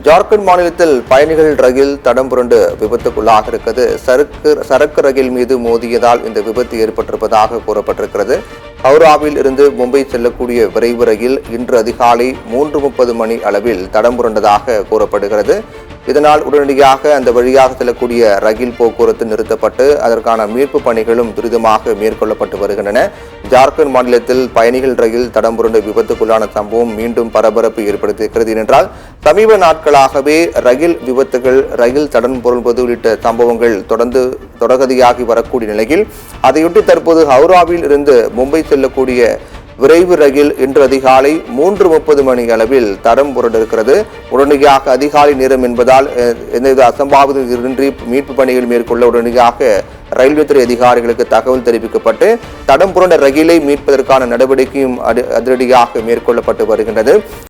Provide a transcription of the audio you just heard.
ஜார்க்கண்ட் மாநிலத்தில் பயணிகள் ரயில் தடம் புரண்டு விபத்துக்குள்ளாக இருக்கிறது. சரக்கு ரயில் மீது மோதியதால் இந்த விபத்து ஏற்பட்டிருப்பதாக கூறப்பட்டிருக்கிறது. ஹவுராவில் இருந்து மும்பை செல்லக்கூடிய விரைவு ரயில் இன்று அதிகாலை 3:30 மணி அளவில் தடம் புரண்டதாக கூறப்படுகிறது. இதனால் உடனடியாக அந்த வழியாக செல்லக்கூடிய ரயில் போக்குவரத்து நிறுத்தப்பட்டு அதற்கான மீட்பு பணிகளும் துரிதமாக மேற்கொள்ளப்பட்டு வருகின்றன. ஜார்க்கண்ட் மாநிலத்தில் பயணிகள் ரயில் தடம் புரண்டு விபத்துக்குள்ளான சம்பவம் மீண்டும் பரபரப்பு ஏற்படுத்தியிருக்கிறது. ஏனென்றால் சமீப நாட்களாகவே ரயில் விபத்துகள், ரயில் தடம் புரள்வது உள்ளிட்ட சம்பவங்கள் தொடர்கதியாகி வரக்கூடிய நிலையில் அதையொட்டி தற்போது ஹவுராவில் இருந்து மும்பை செல்லக்கூடிய விரைவு ரயில் இன்று அதிகாலை 3:30 மணி அளவில் தடம் புரண்டிருக்கிறது. உடனடியாக அதிகாலை நேரம் என்பதால் எந்தவித அசம்பாவிதமின்றி மீட்பு பணிகள் மேற்கொள்ள உடனடியாக ரயில்வே துறை அதிகாரிகளுக்கு தகவல் தெரிவிக்கப்பட்டு தடம் புரண்ட ரயிலை மீட்பதற்கான நடவடிக்கையும் அதிரடியாக மேற்கொள்ளப்பட்டு வருகின்றது.